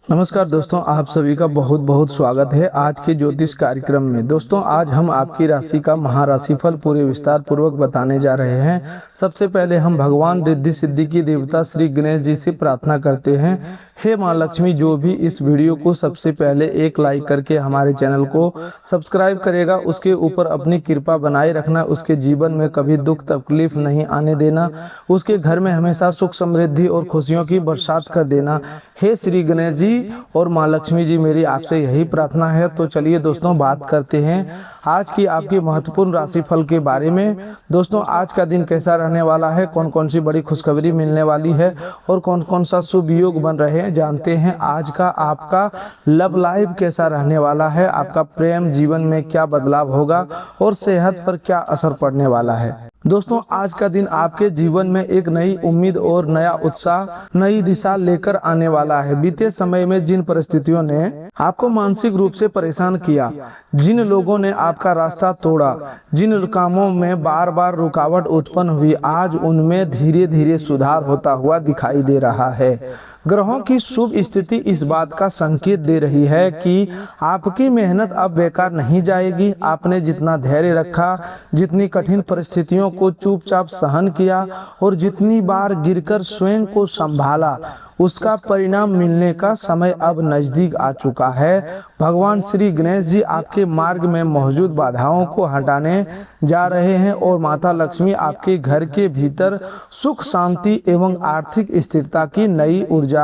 नमस्कार दोस्तों, आप सभी का बहुत बहुत स्वागत है आज के ज्योतिष कार्यक्रम में। दोस्तों, आज हम आपकी राशि का महाराशिफल पूरे विस्तार पूर्वक बताने जा रहे हैं। सबसे पहले हम भगवान रिद्धि सिद्धि की देवता श्री गणेश जी से प्रार्थना करते हैं, हे माँ लक्ष्मी, जो भी इस वीडियो को सबसे पहले एक लाइक करके हमारे चैनल को सब्सक्राइब करेगा, उसके ऊपर अपनी कृपा बनाए रखना, उसके जीवन में कभी दुख तकलीफ नहीं आने देना, उसके घर में हमेशा सुख समृद्धि और खुशियों की बरसात कर देना। हे श्री गणेश जी और माँ लक्ष्मी जी, मेरी आपसे यही प्रार्थना है। तो चलिए दोस्तों, बात करते हैं आज की आपकी महत्वपूर्ण राशिफल के बारे में। दोस्तों, आज का दिन कैसा रहने वाला है, कौन कौन सी बड़ी खुशखबरी मिलने वाली है और कौन कौन सा शुभ योग बन रहे हैं, जानते हैं। आज का आपका लव लाइफ कैसा रहने वाला है, आपका प्रेम जीवन में क्या बदलाव होगा और सेहत पर क्या असर पड़ने वाला है। दोस्तों, आज का दिन आपके जीवन में एक नई उम्मीद और नया उत्साह, नई दिशा लेकर आने वाला है। बीते समय में जिन परिस्थितियों ने आपको मानसिक रूप से परेशान किया, जिन लोगों ने आपका रास्ता तोड़ा, जिन कामों में बार बार रुकावट उत्पन्न हुई, आज उनमें धीरे धीरे सुधार होता हुआ दिखाई दे रहा है। ग्रहों की शुभ स्थिति इस बात का संकेत दे रही है कि आपकी मेहनत अब बेकार नहीं जाएगी। आपने जितना धैर्य रखा, जितनी कठिन परिस्थितियों को चुपचाप सहन किया और जितनी बार गिरकर स्वयं को संभाला, उसका परिणाम मिलने का समय अब नजदीक आ चुका है। भगवान श्री गणेश जी आपके मार्ग में मौजूद बाधाओं को हटाने जा रहे हैं और माता लक्ष्मी आपके घर के भीतर सुख शांति एवं आर्थिक स्थिरता की नई ऊर्जा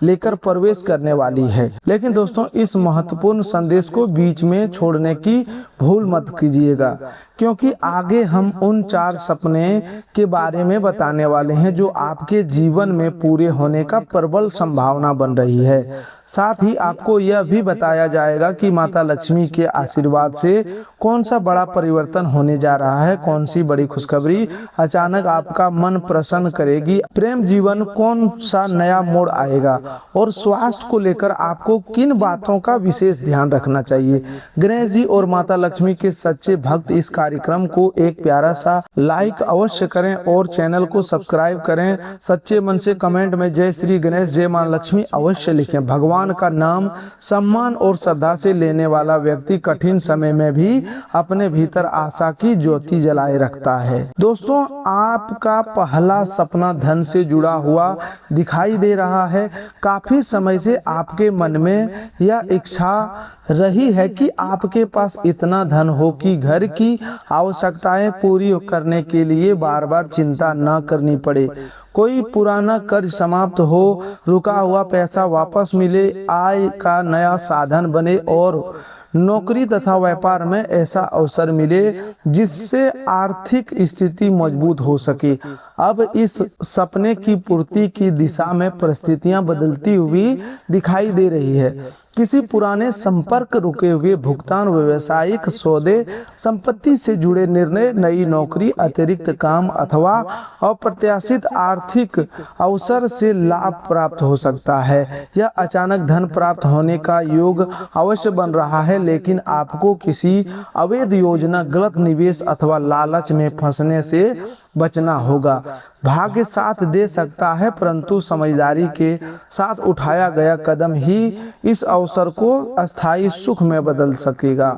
लेकर प्रवेश करने वाली है। लेकिन दोस्तों, इस महत्वपूर्ण संदेश को बीच में छोड़ने की भूल मत कीजिएगा, क्योंकि आगे हम उन 4 सपने के बारे में बताने वाले हैं जो आपके जीवन में पूरे होने का प्रबल संभावना बन रही है। साथ ही आपको यह भी बताया जाएगा कि माता लक्ष्मी के आशीर्वाद से कौन सा बड़ा परिवर्तन होने जा रहा है, कौन सी बड़ी खुशखबरी अचानक आपका मन प्रसन्न करेगी, प्रेम जीवन कौन सा नया मोड़ आएगा और स्वास्थ्य को लेकर आपको किन बातों का विशेष ध्यान रखना चाहिए। गणेश जी और माता लक्ष्मी के सच्चे भक्त इस कार्यक्रम को एक प्यारा सा लाइक अवश्य करें और चैनल को सब्सक्राइब करें। सच्चे मन से कमेंट में जय श्री गणेश, जय मां लक्ष्मी अवश्य लिखें। भगवान का नाम सम्मान और श्रद्धा से लेने वाला व्यक्ति कठिन समय में भी अपने भीतर आशा की ज्योति जलाए रखता है। दोस्तों, आपका पहला सपना धन से जुड़ा हुआ दिखाई दे रहा है। काफी समय से आपके मन में यह इच्छा रही है कि आपके पास इतना धन हो कि घर की आवश्यकताएं पूरी करने के लिए बार बार चिंता न करनी पड़े, कोई पुराना कर्ज समाप्त हो, रुका हुआ पैसा वापस मिले, आय का नया साधन बने और नौकरी तथा व्यापार में ऐसा अवसर मिले जिससे आर्थिक स्थिति मजबूत हो सके। अब इस सपने की पूर्ति की दिशा में परिस्थितियां बदलती हुई दिखाई दे रही है। किसी पुराने संपर्क, रुके हुए भुगतान, व्यवसायिक सौदे, संपत्ति से जुड़े निर्णय, नई नौकरी, अतिरिक्त काम अथवा अप्रत्याशित आर्थिक अवसर से लाभ प्राप्त हो सकता है। यह अचानक धन प्राप्त होने का योग अवश्य बन रहा है, लेकिन आपको किसी अवैध योजना, गलत निवेश अथवा लालच में फंसने से बचना होगा। भाग्य साथ दे सकता है, परंतु समझदारी के साथ उठाया गया कदम ही इस अवसर को अस्थायी सुख में बदल सकेगा।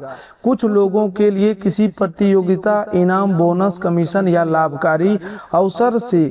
कुछ लोगों के लिए किसी प्रतियोगिता, इनाम, बोनस, कमीशन या लाभकारी अवसर से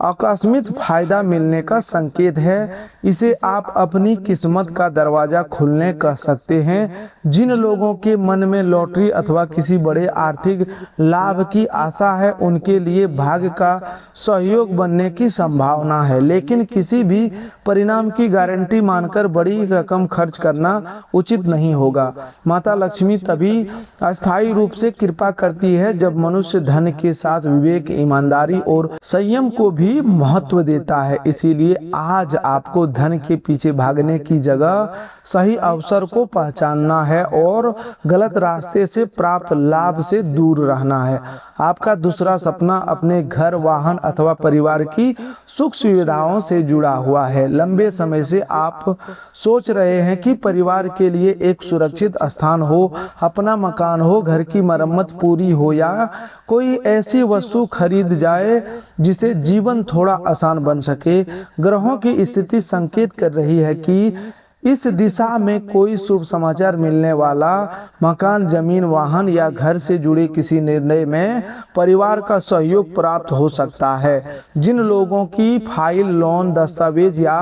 आकस्मिक फायदा मिलने का संकेत है। इसे आप अपनी किस्मत का दरवाजा खुलने कह सकते हैं। जिन लोगों के मन में लॉटरी अथवा किसी बड़े आर्थिक लाभ की आशा है, उनके लिए भाग्य का सहयोग बनने की संभावना है, लेकिन किसी भी परिणाम की गारंटी मानकर बड़ी रकम खर्च करना उचित नहीं होगा। माता लक्ष्मी तभी अस्थायी रूप से कृपा करती है जब मनुष्य धन के साथ विवेक, ईमानदारी और संयम को भी महत्व देता है। इसीलिए आज आपको धन के पीछे भागने की जगह सही अवसर को पहचानना है और गलत रास्ते से प्राप्त लाभ से दूर रहना है। आपका दूसरा सपना अपने घर, वाहन अथवा परिवार की सुख सुविधाओं से जुड़ा हुआ है। लंबे समय से आप सोच रहे हैं कि परिवार के लिए एक सुरक्षित स्थान हो, अपना मकान हो, घर की मरम्मत पूरी हो या कोई ऐसी वस्तु खरीद जाए जिसे जीवन थोड़ा आसान बन सके। ग्रहों की स्थिति संकेत कर रही है कि इस दिशा में कोई शुभ समाचार मिलने वाला, मकान, जमीन, वाहन या घर से जुड़े किसी निर्णय में परिवार का सहयोग प्राप्त हो सकता है। जिन लोगों की फाइल, लोन, दस्तावेज या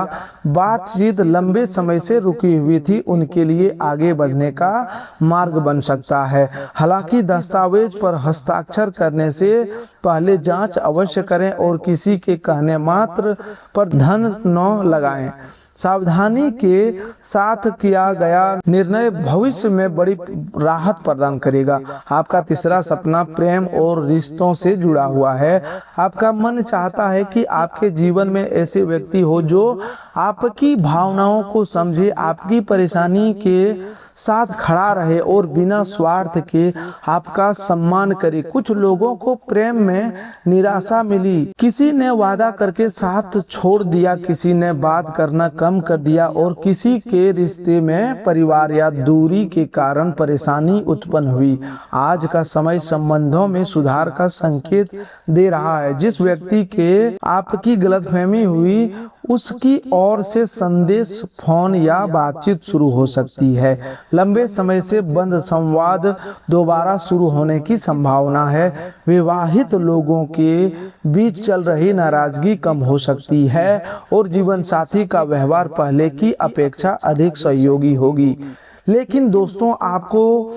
बातचीत लंबे समय से रुकी हुई थी, उनके लिए आगे बढ़ने का मार्ग बन सकता है। हालांकि दस्तावेज पर हस्ताक्षर करने से पहले जांच अवश्य करें और किसी के कहने मात्र पर धन न लगाएं। सावधानी के साथ किया गया निर्णय भविष्य में बड़ी राहत प्रदान करेगा। आपका तीसरा सपना प्रेम और रिश्तों से जुड़ा हुआ है। आपका मन चाहता है कि आपके जीवन में ऐसे व्यक्ति हो जो आपकी भावनाओं को समझे, आपकी परेशानी के साथ खड़ा रहे और बिना स्वार्थ के आपका सम्मान करे। कुछ लोगों को प्रेम में निराशा मिली, किसी ने वादा करके साथ छोड़ दिया, किसी ने बात करना कम कर दिया और किसी के रिश्ते में परिवार या दूरी के कारण परेशानी उत्पन्न हुई। आज का समय संबंधों में सुधार का संकेत दे रहा है। जिस व्यक्ति के आपकी गलतफहमी हुई, उसकी ओर से संदेश, फोन या बातचीत शुरू हो सकती है। लंबे समय से बंद संवाद दोबारा शुरू होने की संभावना है। विवाहित लोगों के बीच चल रही नाराजगी कम हो सकती है और जीवन साथी का व्यवहार पहले की अपेक्षा अधिक सहयोगी होगी। लेकिन दोस्तों, आपको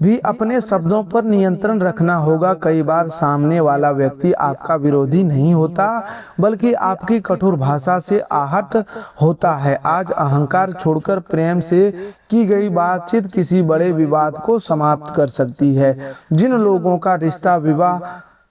भी अपने शब्दों पर नियंत्रण रखना होगा। कई बार सामने वाला व्यक्ति आपका विरोधी नहीं होता, बल्कि आपकी कठोर भाषा से आहत होता है। आज अहंकार छोड़कर प्रेम से की गई बातचीत किसी बड़े विवाद को समाप्त कर सकती है। जिन लोगों का रिश्ता विवाह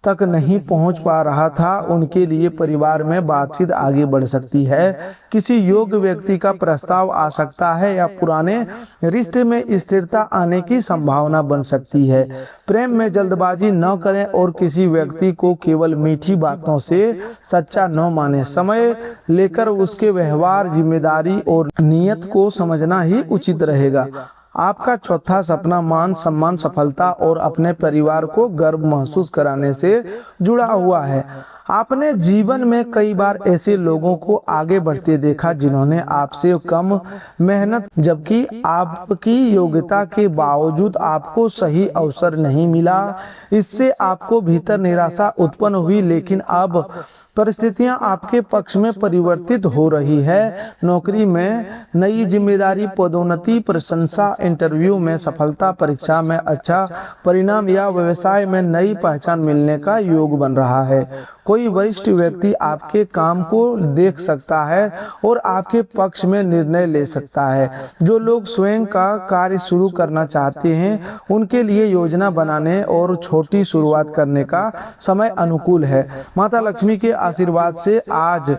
तक नहीं पहुंच पा रहा था, उनके लिए परिवार में बातचीत आगे बढ़ सकती है। किसी योग्य व्यक्ति का प्रस्ताव आ सकता है या पुराने रिश्ते में स्थिरता आने की संभावना बन सकती है। प्रेम में जल्दबाजी न करें और किसी व्यक्ति को केवल मीठी बातों से सच्चा न माने। समय लेकर उसके व्यवहार, जिम्मेदारी और नियत को समझना ही उचित रहेगा। आपका चौथा सपना मान सम्मान, सफलता और अपने परिवार को गर्व महसूस कराने से जुड़ा हुआ है। आपने जीवन में कई बार ऐसे लोगों को आगे बढ़ते देखा जिन्होंने आपसे कम मेहनत, जबकि आपकी योग्यता के बावजूद आपको सही अवसर नहीं मिला। इससे आपको भीतर निराशा उत्पन्न हुई, लेकिन अब परिस्थितियां आपके पक्ष में परिवर्तित हो रही है। नौकरी में नई जिम्मेदारी, पदोन्नति, प्रशंसा, इंटरव्यू में सफलता, परीक्षा में अच्छा परिणाम या व्यवसाय में नई पहचान मिलने का योग बन रहा है। कोई वरिष्ठ व्यक्ति आपके काम को देख सकता है और आपके पक्ष में निर्णय ले सकता है। जो लोग स्वयं का कार्य शुरू करना चाहते हैं, उनके लिए योजना बनाने और छोटी शुरुआत करने का समय अनुकूल है। माता लक्ष्मी के आशीर्वाद से आज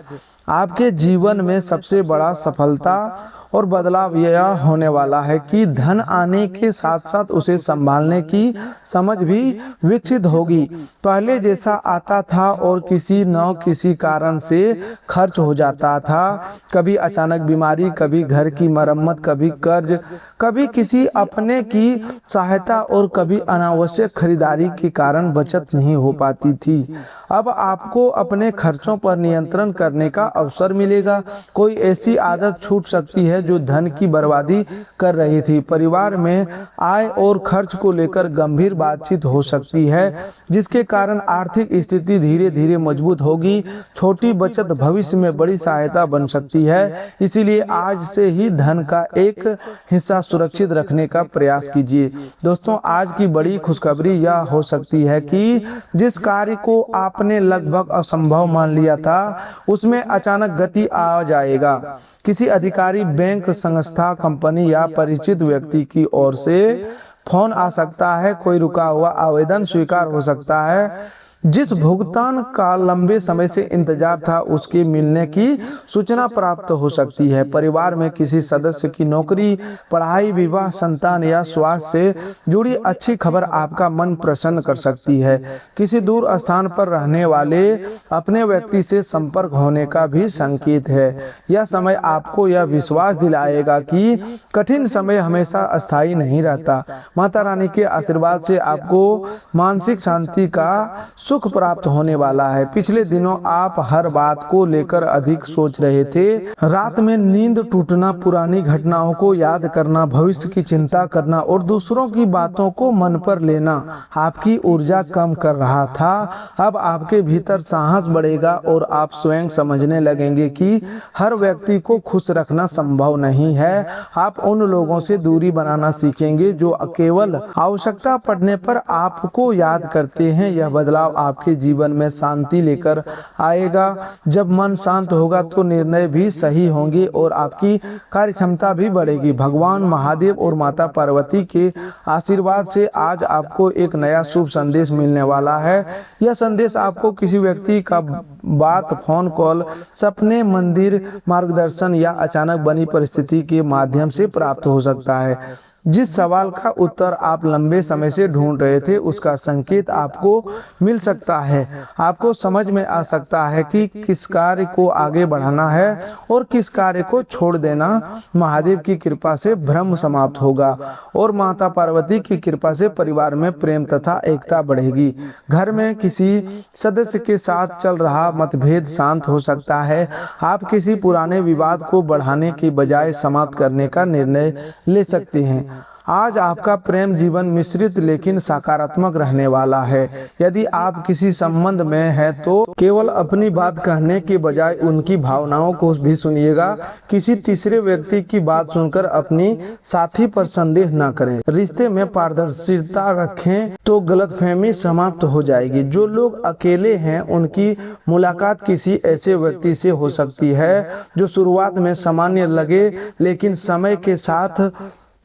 आपके जीवन में सबसे बड़ा सफलता और बदलाव यह होने वाला है कि धन आने के साथ साथ उसे संभालने की समझ भी विकसित होगी। पहले जैसा आता था और किसी न किसी कारण से खर्च हो जाता था। कभी अचानक बीमारी, कभी घर की मरम्मत, कभी कर्ज, कभी किसी अपने की सहायता और कभी अनावश्यक खरीदारी के कारण बचत नहीं हो पाती थी। अब आपको अपने खर्चों पर नियंत्रण करने का अवसर मिलेगा। कोई ऐसी आदत छूट सकती है जो धन की बर्बादी कर रही थी। परिवार में आय और खर्च को लेकर गंभीर बातचीत हो सकती है, जिसके कारण आर्थिक स्थिति धीरे धीरे मजबूत होगी। छोटी बचत भविष्य में बड़ी सहायता बन सकती है। इसीलिए आज से ही धन का एक हिस्सा सुरक्षित रखने का प्रयास कीजिए। दोस्तों, आज की बड़ी खुशखबरी यह हो सकती है कि जिस कार्य को आपने लगभग असंभव मान लिया था, उसमें अचानक गति आ जाएगा। किसी अधिकारी, बैंक, संस्था, कंपनी या परिचित व्यक्ति की ओर से फोन आ सकता है। कोई रुका हुआ आवेदन स्वीकार हो सकता है। जिस भुगतान का लंबे समय से इंतजार था, उसके मिलने की सूचना प्राप्त हो सकती है। परिवार में किसी सदस्य की नौकरी, पढ़ाई, विवाह, संतान या स्वास्थ्य से जुड़ी अच्छी खबर आपका मन प्रसन्न कर सकती है। किसी दूर स्थान पर रहने वाले अपने व्यक्ति से संपर्क होने का भी संकेत है। यह समय आपको यह विश्वास दिलाएगा कि कठिन समय हमेशा अस्थायी नहीं रहता। माता रानी के आशीर्वाद से आपको मानसिक शांति का सुख प्राप्त होने वाला है। पिछले दिनों आप हर बात को लेकर अधिक सोच रहे थे। रात में नींद टूटना, पुरानी घटनाओं को याद करना, भविष्य की चिंता करना और दूसरों की बातों को मन पर लेना आपकी ऊर्जा कम कर रहा था। अब आपके भीतर साहस बढ़ेगा और आप स्वयं समझने लगेंगे कि हर व्यक्ति को खुश रखना संभव नहीं है। आप उन लोगों से दूरी बनाना सीखेंगे जो केवल आवश्यकता पड़ने पर आपको याद करते हैं। यह बदलाव आपके जीवन में शांति लेकर आएगा। जब मन शांत होगा तो निर्णय भी सही होंगे और आपकी कार्य क्षमता भी बढ़ेगी। भगवान महादेव और माता पार्वती के आशीर्वाद से आज आपको एक नया शुभ संदेश मिलने वाला है। यह संदेश आपको किसी व्यक्ति का बात, फोन कॉल, सपने, मंदिर, मार्गदर्शन या अचानक बनी परिस्थिति के माध्यम से प्राप्त हो सकता है। जिस सवाल का उत्तर आप लंबे समय से ढूंढ रहे थे उसका संकेत आपको मिल सकता है। आपको समझ में आ सकता है कि किस कार्य को आगे बढ़ाना है और किस कार्य को छोड़ देना। महादेव की कृपा से भ्रम समाप्त होगा और माता पार्वती की कृपा से परिवार में प्रेम तथा एकता बढ़ेगी। घर में किसी सदस्य के साथ चल रहा मतभेद शांत हो सकता है। आप किसी पुराने विवाद को बढ़ाने की बजाय समाप्त करने का निर्णय ले सकते हैं। आज आपका प्रेम जीवन मिश्रित लेकिन सकारात्मक रहने वाला है। यदि आप किसी संबंध में हैं तो केवल अपनी बात कहने के बजाय उनकी भावनाओं को भी सुनिएगा। किसी तीसरे व्यक्ति की बात सुनकर अपनी साथी पर संदेह न करें। रिश्ते में पारदर्शिता रखें तो गलतफहमी समाप्त हो जाएगी। जो लोग अकेले हैं उनकी मुलाकात किसी ऐसे व्यक्ति से हो सकती है जो शुरुआत में सामान्य लगे लेकिन समय के साथ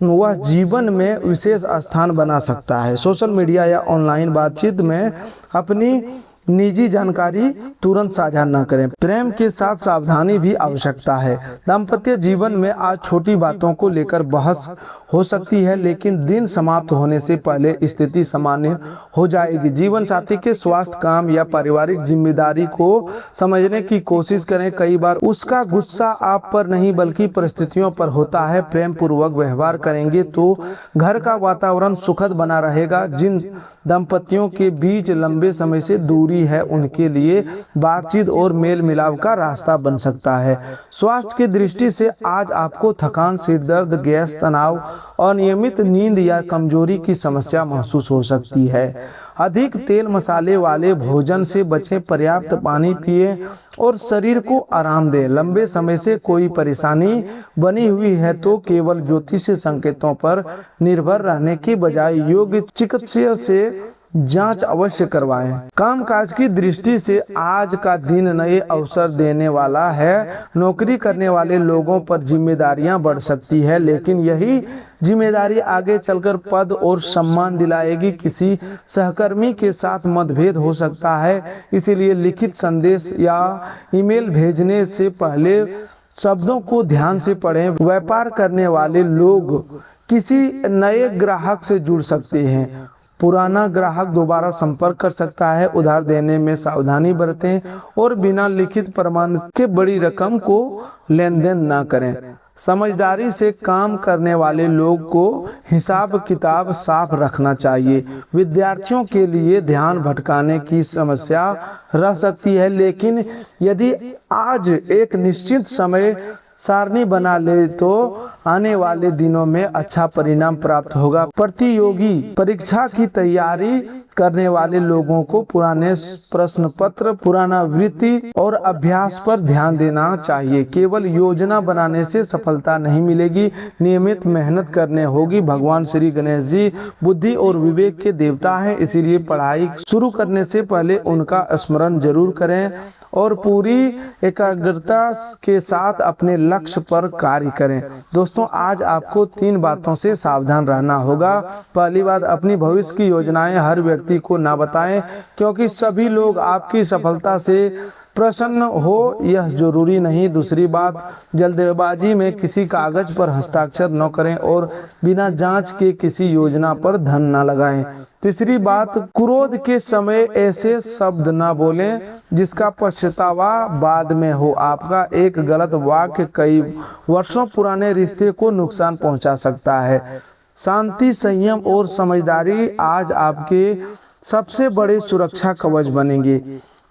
वह जीवन में विशेष स्थान बना सकता है। सोशल मीडिया या ऑनलाइन बातचीत में अपनी निजी जानकारी तुरंत साझा न करें। प्रेम के साथ सावधानी भी आवश्यकता है। दाम्पत्य जीवन में आज छोटी बातों को लेकर बहस हो सकती है लेकिन दिन समाप्त होने से पहले स्थिति सामान्य हो जाएगी। जीवन साथी के स्वास्थ्य, काम या पारिवारिक जिम्मेदारी को समझने की कोशिश करें। कई बार उसका गुस्सा आप पर नहीं बल्कि परिस्थितियों पर होता है। प्रेम पूर्वक व्यवहार करेंगे तो घर का वातावरण सुखद बना रहेगा। जिन दंपतियों के बीच लंबे समय से दूरी है उनके लिए बातचीत और मेल मिलाप का रास्ता बन सकता है। स्वास्थ्य की दृष्टि से आज आपको थकान, सिर दर्द, गैस, तनाव, अनियमित नींद या कमजोरी की समस्या महसूस हो सकती है। अधिक तेल मसाले वाले भोजन से बचें, पर्याप्त पानी पिएं और शरीर को आराम दें। लंबे समय से कोई परेशानी बनी हुई है तो केवल ज्योतिषीय संकेतों पर निर्भर रहने की बजाय योग्य चिकित्सक से जांच अवश्य करवाएं। कामकाज की दृष्टि से आज का दिन नए अवसर देने वाला है। नौकरी करने वाले लोगों पर जिम्मेदारियां बढ़ सकती है लेकिन यही जिम्मेदारी आगे चलकर पद और सम्मान दिलाएगी। किसी सहकर्मी के साथ मतभेद हो सकता है, इसीलिए लिखित संदेश या ईमेल भेजने से पहले शब्दों को ध्यान से पढ़ें। व्यापार करने वाले लोग किसी नए ग्राहक से जुड़ सकते हैं। पुराना ग्राहक दोबारा संपर्क कर सकता है। उधार देने में सावधानी बरतें और बिना लिखित प्रमाण के बड़ी रकम को लेन देन न करें। समझदारी से काम करने वाले लोग को हिसाब किताब साफ रखना चाहिए। विद्यार्थियों के लिए ध्यान भटकाने की समस्या रह सकती है लेकिन यदि आज एक निश्चित समय सारणी बना ले तो आने वाले दिनों में अच्छा परिणाम प्राप्त होगा। प्रतियोगी परीक्षा की तैयारी करने वाले लोगों को पुराने प्रश्न पत्र, पुराना वृत्ति और अभ्यास पर ध्यान देना चाहिए। केवल योजना बनाने से सफलता नहीं मिलेगी, नियमित मेहनत करने होगी। भगवान श्री गणेश जी बुद्धि और विवेक के देवता हैं, इसीलिए पढ़ाई शुरू करने से पहले उनका स्मरण जरूर करें और पूरी एकाग्रता के साथ अपने लक्ष्य पर कार्य करें। दोस्तों, आज आपको 3 बातों से सावधान रहना होगा। पहली बात, अपनी भविष्य की योजनाएं हर व्यक्ति को ना बताएं क्योंकि सभी लोग आपकी सफलता से प्रसन्न हो यह जरूरी नहीं। दूसरी बात, जल्दबाजी में किसी कागज पर हस्ताक्षर न करें और बिना जांच के किसी योजना पर धन न लगाएं। तीसरी बात, क्रोध के समय ऐसे शब्द न बोलें जिसका पछतावा बाद में हो। आपका एक गलत वाक्य कई वर्षों पुराने रिश्ते को नुकसान पहुंचा सकता है। शांति, संयम और समझदारी आज आपके सबसे बड़े सुरक्षा कवच बनेंगे।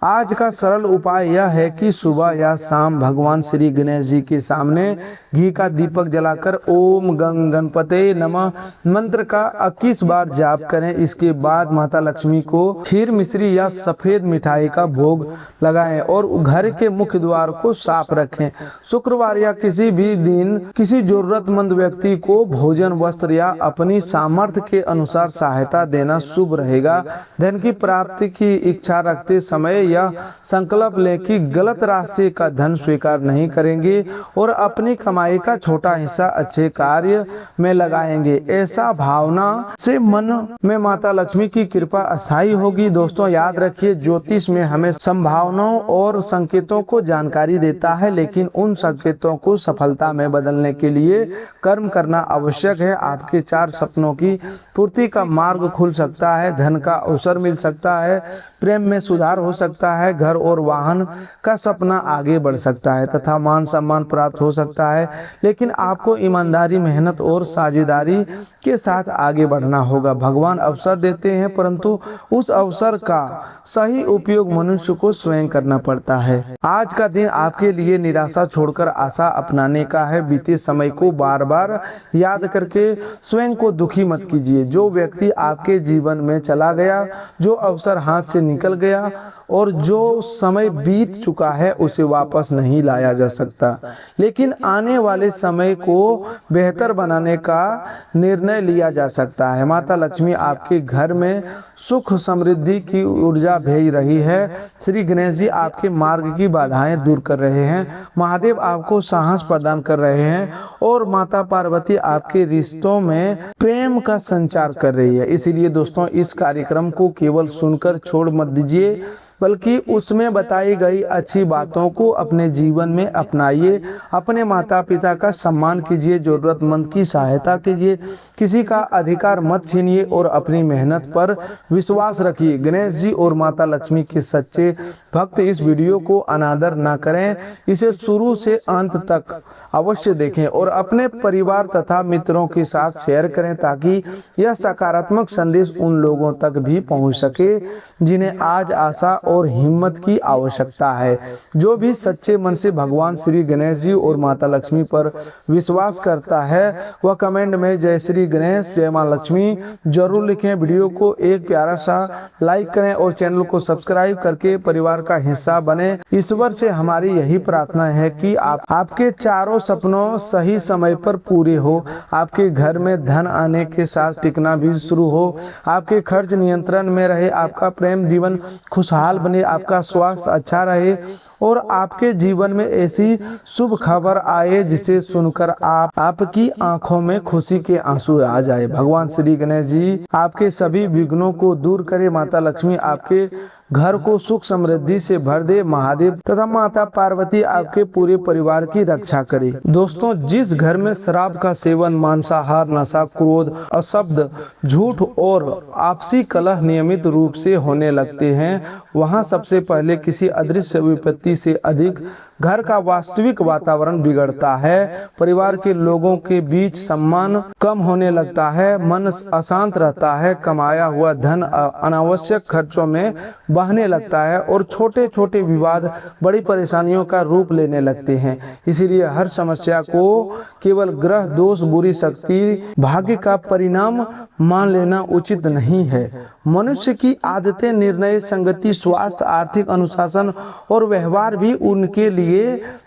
आज का सरल उपाय यह है कि सुबह या शाम भगवान श्री गणेश जी के सामने घी का दीपक जलाकर ओम गंग गणपते नमः मंत्र का 21 बार जाप करें। इसके बाद माता लक्ष्मी को खीर मिश्री या सफेद मिठाई का भोग लगाएं और घर के मुख्य द्वार को साफ रखें। शुक्रवार या किसी भी दिन किसी जरूरतमंद व्यक्ति को भोजन, वस्त्र या अपनी सामर्थ्य के अनुसार सहायता देना शुभ रहेगा। धन की प्राप्ति की इच्छा रखते समय यह संकल्प लें कि गलत रास्ते का धन स्वीकार नहीं करेंगे और अपनी कमाई का छोटा हिस्सा अच्छे कार्य में लगाएंगे। ऐसा भावना से मन में माता लक्ष्मी की कृपा अस्थायी होगी। दोस्तों याद रखिए, ज्योतिष में हमें संभावनाओं और संकेतों को जानकारी देता है, लेकिन उन संकेतों को सफलता में बदलने के लिए कर्म करना आवश्यक है। आपके 4 सपनों की पूर्ति का मार्ग खुल सकता है, धन का अवसर मिल सकता है, प्रेम में सुधार हो सकता है, घर और वाहन का सपना आगे बढ़ सकता है तथा मान सम्मान प्राप्त हो सकता है। लेकिन आपको ईमानदारी, मेहनत और साझेदारी के साथ आगे बढ़ना होगा। भगवान अवसर देते हैं, परंतु उस अवसर का सही उपयोग मनुष्य को स्वयं करना पड़ता है। आज का दिन आपके लिए निराशा छोड़कर आशा अपनाने का है। बीते समय को बार बार याद करके स्वयं को दुखी मत कीजिए। जो व्यक्ति आपके जीवन में चला गया, जो अवसर हाथ से निकल गया और जो समय बीत चुका है, उसे वापस नहीं लाया जा सकता, लेकिन आने वाले समय को बेहतर बनाने का निर्णय लिया जा सकता है। माता लक्ष्मी आपके घर में सुख समृद्धि की ऊर्जा भेज रही है। श्री गणेश जी आपके मार्ग की बाधाएं दूर कर रहे हैं। महादेव आपको साहस प्रदान कर रहे हैं और माता पार्वती आपके रिश्तों में प्रेम का संचार कर रही है। इसीलिए दोस्तों, इस कार्यक्रम को केवल सुनकर छोड़ मत दीजिए, बल्कि उसमें बताई गई अच्छी बातों को अपने जीवन में अपनाइए। अपने माता पिता का सम्मान कीजिए, जरूरतमंद की सहायता कीजिए, किसी का अधिकार मत छीनिए और अपनी मेहनत पर विश्वास रखिए। गणेश जी और माता लक्ष्मी के सच्चे भक्त इस वीडियो को अनादर ना करें, इसे शुरू से अंत तक अवश्य देखें और अपने परिवार तथा मित्रों के साथ शेयर करें, ताकि यह सकारात्मक संदेश उन लोगों तक भी पहुंच सके जिन्हें आज आशा और हिम्मत की आवश्यकता है। जो भी सच्चे मन से भगवान श्री गणेश जी और माता लक्ष्मी पर विश्वास करता है, वह कमेंट में जय श्री गणेश, जय मां लक्ष्मी जरूर लिखें। वीडियो को एक प्यारा सा लाइक करें और चैनल को सब्सक्राइब करके परिवार का हिस्सा बने। ईश्वर से हमारी यही प्रार्थना है कि आपके चारों सपनों सही समय पर पूरे हो, आपके घर में धन आने के साथ टिकना भी शुरू हो, आपके खर्च नियंत्रण में रहे, आपका प्रेम जीवन खुशहाल बने, आपका स्वास्थ्य अच्छा रहे और आपके जीवन में ऐसी शुभ खबर आए जिसे सुनकर आपकी आंखों में खुशी के आंसू आ जाए। भगवान श्री गणेश जी आपके सभी विघ्नों को दूर करे। माता लक्ष्मी आपके घर को सुख समृद्धि से भर दे। महादेव तथा माता पार्वती आपके पूरे परिवार की रक्षा करे। दोस्तों, जिस घर में शराब का सेवन, मांसाहार, नशा, क्रोध, अशब्द, झूठ और आपसी कलह नियमित रूप से होने लगते हैं, वहां सबसे पहले किसी अदृश्य विपत्ति से अधिक घर का वास्तविक वातावरण बिगड़ता है। परिवार के लोगों के बीच सम्मान कम होने लगता है, मन अशांत रहता है, कमाया हुआ धन अनावश्यक खर्चों में बहने लगता है और छोटे छोटे विवाद बड़ी परेशानियों का रूप लेने लगते हैं। इसीलिए हर समस्या को केवल ग्रह दोष, बुरी शक्ति, भाग्य का परिणाम मान लेना उचित नहीं है। मनुष्य की आदतें, निर्णय, संगति, स्वास्थ्य, आर्थिक अनुशासन और व्यवहार भी उनके लिए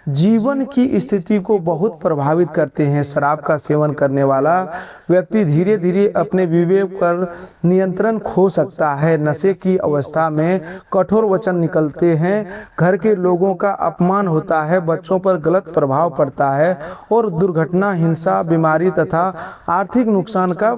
जीवन की स्थिति को बहुत प्रभावित करते हैं। शराब का सेवन करने वाला व्यक्ति धीरे धीरे अपने विवेक पर नियंत्रण खो सकता है। नशे की अवस्था में कठोर वचन निकलते हैं, घर के लोगों का अपमान होता है, बच्चों पर गलत प्रभाव पड़ता है और दुर्घटना, हिंसा, बीमारी तथा आर्थिक नुकसान का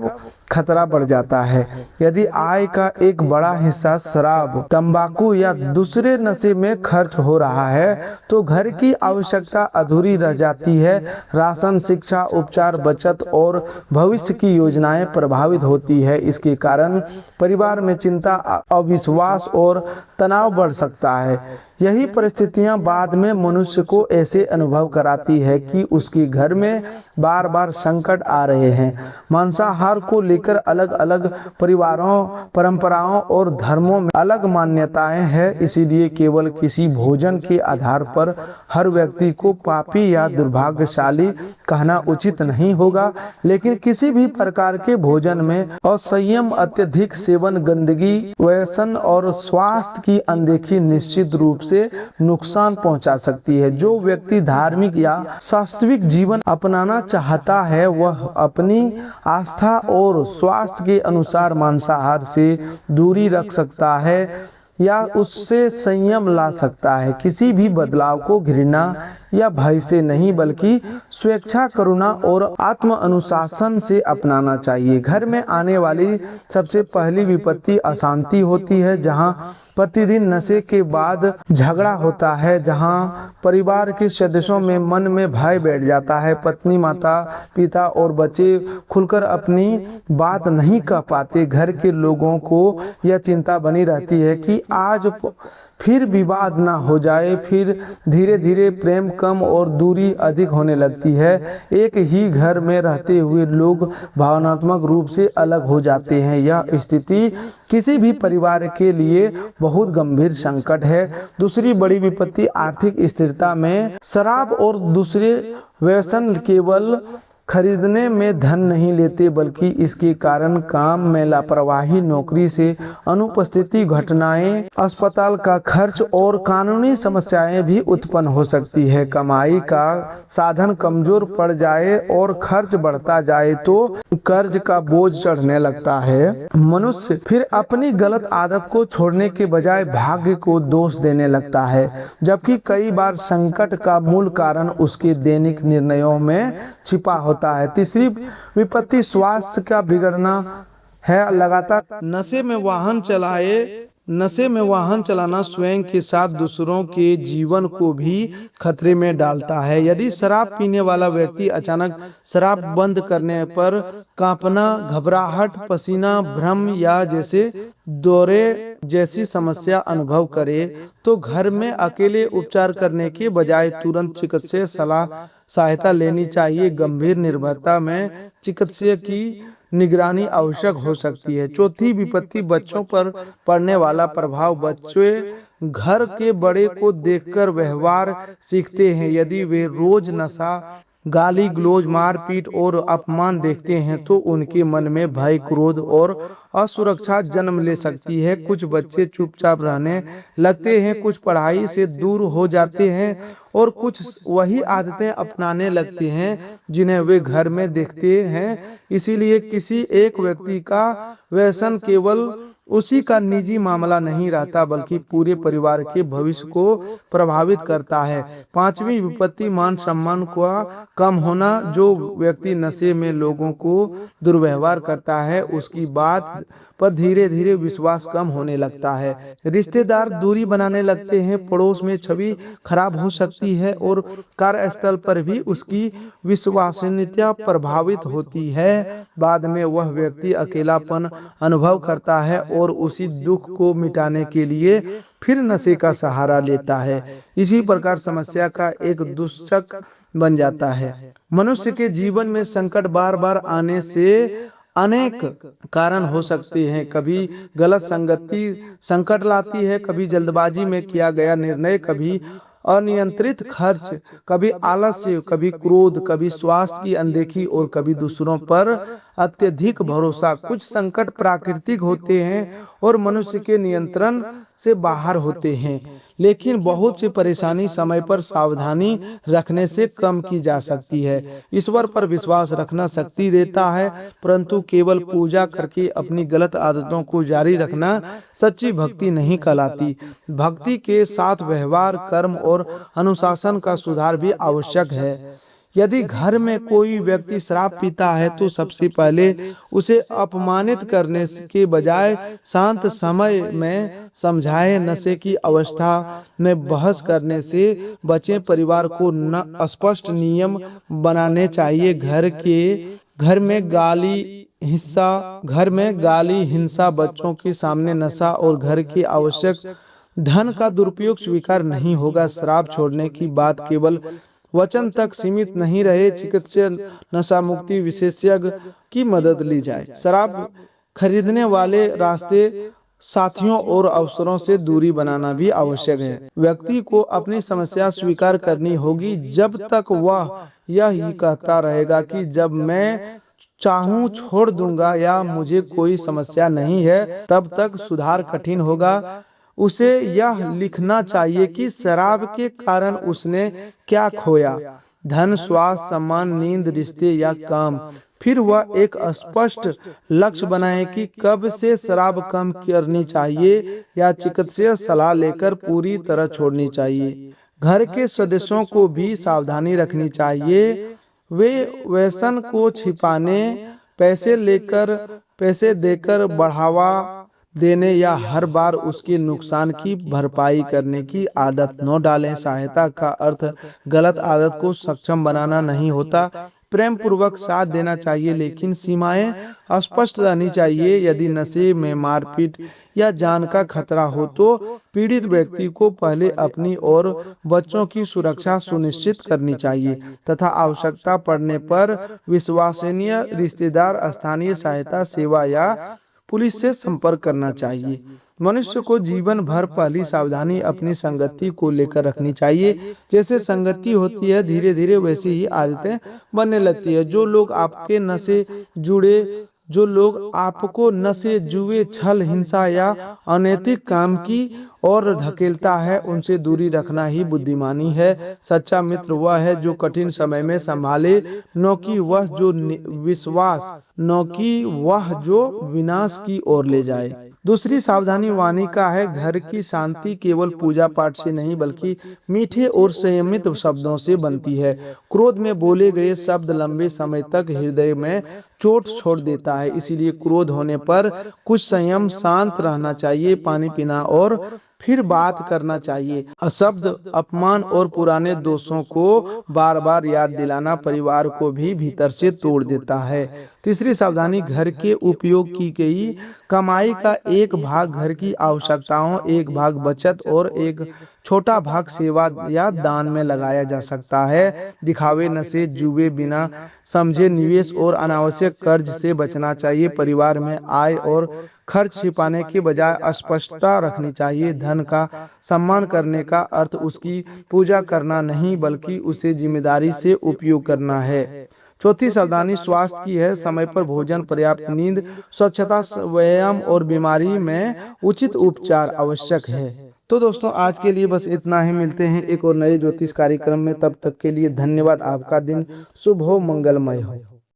खतरा बढ़ जाता है। यदि आय का एक बड़ा हिस्सा शराब, तंबाकू या दूसरे नशे में खर्च हो रहा है, तो घर की आवश्यकता अधूरी रह जाती है। राशन, शिक्षा, उपचार, बचत और भविष्य की योजनाएं प्रभावित होती है। इसके कारण परिवार में चिंता, अविश्वास और तनाव बढ़ सकता है। यही परिस्थितियां बाद में मनुष्य को ऐसे अनुभव कराती है कि उसके घर में बार बार संकट आ रहे हैं। मांसाहार को लेकर अलग अलग परिवारों, परंपराओं और धर्मों में अलग मान्यताएं हैं। इसीलिए केवल किसी भोजन के आधार पर हर व्यक्ति को पापी या दुर्भाग्यशाली कहना उचित नहीं होगा, लेकिन किसी भी प्रकार के भोजन में असंयम, अत्यधिक सेवन, गंदगी, व्यसन और स्वास्थ्य की अनदेखी निश्चित रूप से नुकसान पहुंचा सकती है। जो व्यक्ति धार्मिक या वास्तविक जीवन अपनाना चाहता है वह अपनी आस्था और स्वास्थ्य के अनुसार मांसाहार से दूरी रख सकता है या उससे संयम ला सकता है। किसी भी बदलाव को घृणा या भय से नहीं बल्कि स्वेच्छा, करुणा और आत्म अनुशासन से अपनाना चाहिए। घर में आने वाली सबसे पहली विपत्ति अशांति होती है। जहां प्रतिदिन नशे के बाद झगड़ा होता है, जहां परिवार के सदस्यों में मन में भय बैठ जाता है, पत्नी, माता पिता और बच्चे खुलकर अपनी बात नहीं कह पाते, घर के लोगों को यह चिंता बनी रहती है कि आज फिर विवाद ना हो जाए, फिर धीरे धीरे प्रेम कम और दूरी अधिक होने लगती है। एक ही घर में रहते हुए लोग भावनात्मक रूप से अलग हो जाते हैं। यह स्थिति किसी भी परिवार के लिए बहुत गंभीर संकट है। दूसरी बड़ी विपत्ति आर्थिक स्थिरता में शराब और दूसरे व्यसन केवल खरीदने में धन नहीं लेते बल्कि इसके कारण काम में लापरवाही, नौकरी से अनुपस्थिति, घटनाएं, अस्पताल का खर्च और कानूनी समस्याएं भी उत्पन्न हो सकती है। कमाई का साधन कमजोर पड़ जाए और खर्च बढ़ता जाए तो कर्ज का बोझ चढ़ने लगता है। मनुष्य फिर अपनी गलत आदत को छोड़ने के बजाय भाग्य को दोष देने लगता है, जबकि कई बार संकट का मूल कारण उसके दैनिक निर्णयों में छिपा होता है। तीसरी विपत्ति स्वास्थ्य का बिगड़ना है। लगातार नशे में वाहन चलाना स्वयं के साथ दूसरों के जीवन को भी खतरे में डालता है। यदि शराब पीने वाला व्यक्ति अचानक शराब बंद करने पर कांपना, घबराहट, पसीना, भ्रम या जैसे दौरे जैसी समस्या अनुभव करे तो घर में अकेले उपचार करने के बजाय तुरंत चिकित्सकीय सहायता लेनी चाहिए। गंभीर निर्भरता में चिकित्सक की निगरानी आवश्यक हो सकती है। चौथी विपत्ति बच्चों पर पड़ने वाला प्रभाव। बच्चे घर के बड़े को देखकर व्यवहार सीखते हैं। यदि वे रोज नशा, गाली गलौज, मारपीट और अपमान देखते हैं तो उनके मन में भय, क्रोध और असुरक्षा जन्म ले सकती है। कुछ बच्चे चुपचाप रहने लगते हैं, कुछ पढ़ाई से दूर हो जाते हैं और कुछ वही आदतें अपनाने लगते हैं जिन्हें वे घर में देखते हैं। इसीलिए किसी एक व्यक्ति का व्यसन केवल उसी का निजी मामला नहीं रहता बल्कि पूरे परिवार के भविष्य को प्रभावित करता है। पांचवी विपत्ति मान सम्मान का कम होना। जो व्यक्ति नशे में लोगों को दुर्व्यवहार करता है उसकी बात पर धीरे धीरे विश्वास कम होने लगता है। रिश्तेदार दूरी बनाने लगते हैं, पड़ोस में छवि खराब हो सकती है और कार्यस्थल पर भी उसकी विश्वसनीयता प्रभावित होती है। बाद में वह व्यक्ति अकेलापन अनुभव करता है और उसी दुख को मिटाने के लिए फिर नशे का सहारा लेता है। इसी प्रकार समस्या का एक दुष्चक्र बन जाता है। मनुष्य के जीवन में संकट बार बार आने से अनेक कारण हो सकते हैं। कभी गलत संगति संकट लाती है, कभी जल्दबाजी में किया गया निर्णय, कभी अनियंत्रित खर्च, कभी आलस्य, कभी क्रोध, कभी स्वास्थ्य की अनदेखी और कभी दूसरों पर अत्यधिक भरोसा। कुछ संकट प्राकृतिक होते हैं और मनुष्य के नियंत्रण से बाहर होते हैं, लेकिन बहुत सी परेशानी समय पर सावधानी रखने से कम की जा सकती है। ईश्वर पर विश्वास रखना शक्ति देता है, परंतु केवल पूजा करके अपनी गलत आदतों को जारी रखना सच्ची भक्ति नहीं कहलाती। भक्ति के साथ व्यवहार, कर्म और अनुशासन का सुधार भी आवश्यक है। यदि घर में कोई व्यक्ति शराब पीता है तो सबसे पहले उसे अपमानित करने के बजाय शांत समय में समझाएं। नशे की अवस्था में बहस करने से बचें। परिवार को स्पष्ट नियम बनाने चाहिए। घर में गाली, हिंसा, बच्चों के सामने नशा और घर की आवश्यक धन का दुरुपयोग स्वीकार नहीं होगा। शराब छोड़ने की बात केवल वचन तक सीमित नहीं रहे, चिकित्सा नशा मुक्ति विशेषज्ञ की मदद ली जाए। शराब खरीदने वाले रास्ते, साथियों और अवसरों से दूरी बनाना भी आवश्यक है। व्यक्ति को अपनी समस्या स्वीकार करनी होगी। जब तक वह यह ही कहता रहेगा कि जब मैं चाहूं छोड़ दूंगा या मुझे कोई समस्या नहीं है, तब तक सुधार कठिन होगा। उसे यह लिखना चाहिए कि शराब के कारण उसने क्या खोया, धन, स्वास्थ्य, सम्मान, नींद, रिश्ते या काम। फिर वह एक स्पष्ट लक्ष्य बनाए कि कब से शराब कम करनी चाहिए या चिकित्सीय सलाह लेकर पूरी तरह छोड़नी चाहिए। घर के सदस्यों को भी सावधानी रखनी चाहिए। वे व्यसन को छिपाने, पैसे देकर बढ़ावा देने या हर बार उसके नुकसान की भरपाई करने की आदत न डालें। सहायता का अर्थ गलत आदत को सक्षम बनाना नहीं होता। प्रेम पूर्वक साथ देना चाहिए, लेकिन सीमाएं स्पष्ट रहनी चाहिए। यदि नशे में मारपीट या जान का खतरा हो तो पीड़ित व्यक्ति को पहले अपनी और बच्चों की सुरक्षा सुनिश्चित करनी चाहिए तथा आवश्यकता पड़ने पर विश्वसनीय रिश्तेदार, स्थानीय सहायता सेवा या पुलिस से संपर्क करना चाहिए। मनुष्य को जीवन भर पहली सावधानी अपनी संगति को लेकर रखनी चाहिए। जैसे संगति होती है, धीरे धीरे वैसी ही आदतें बनने लगती है। जो लोग आपको नशे, जुए, छल, हिंसा या अनैतिक काम की और धकेलता है, उनसे दूरी रखना ही बुद्धिमानी है। सच्चा मित्र वह है जो कठिन समय में संभाले, न कि वह जो विनाश की ओर ले जाए। दूसरी सावधानी वाणी का है। घर की शांति केवल पूजा पाठ से नहीं बल्कि मीठे और संयमित शब्दों से बनती है। क्रोध में बोले गए शब्द लंबे समय तक हृदय में चोट छोड़ देता है। इसीलिए क्रोध होने पर कुछ संयम, शांत रहना चाहिए, पानी पीना और फिर बात करना चाहिए। अशब्द, अपमान और पुराने दोषों को बार बार याद दिलाना परिवार को भी भीतर से तोड़ देता है। तीसरी सावधानी, घर के उपयोग की गई कमाई का एक भाग घर की आवश्यकताओं, एक भाग बचत और एक छोटा भाग सेवा या दान में लगाया जा सकता है। दिखावे, नशे, जुए, बिना समझे निवेश और अनावश्यक कर्ज से बचना चाहिए। परिवार में आय और खर्च छिपाने के बजाय स्पष्टता रखनी चाहिए। धन का सम्मान करने का अर्थ उसकी पूजा करना नहीं बल्कि उसे जिम्मेदारी से उपयोग करना है। चौथी सावधानी स्वास्थ्य की है। समय पर भोजन, पर्याप्त नींद, स्वच्छता, व्यायाम और बीमारी में उचित उपचार आवश्यक है। तो दोस्तों, आज के लिए बस इतना ही। मिलते हैं एक और नए ज्योतिष कार्यक्रम में। तब तक के लिए धन्यवाद। आपका दिन शुभ हो, मंगलमय हो।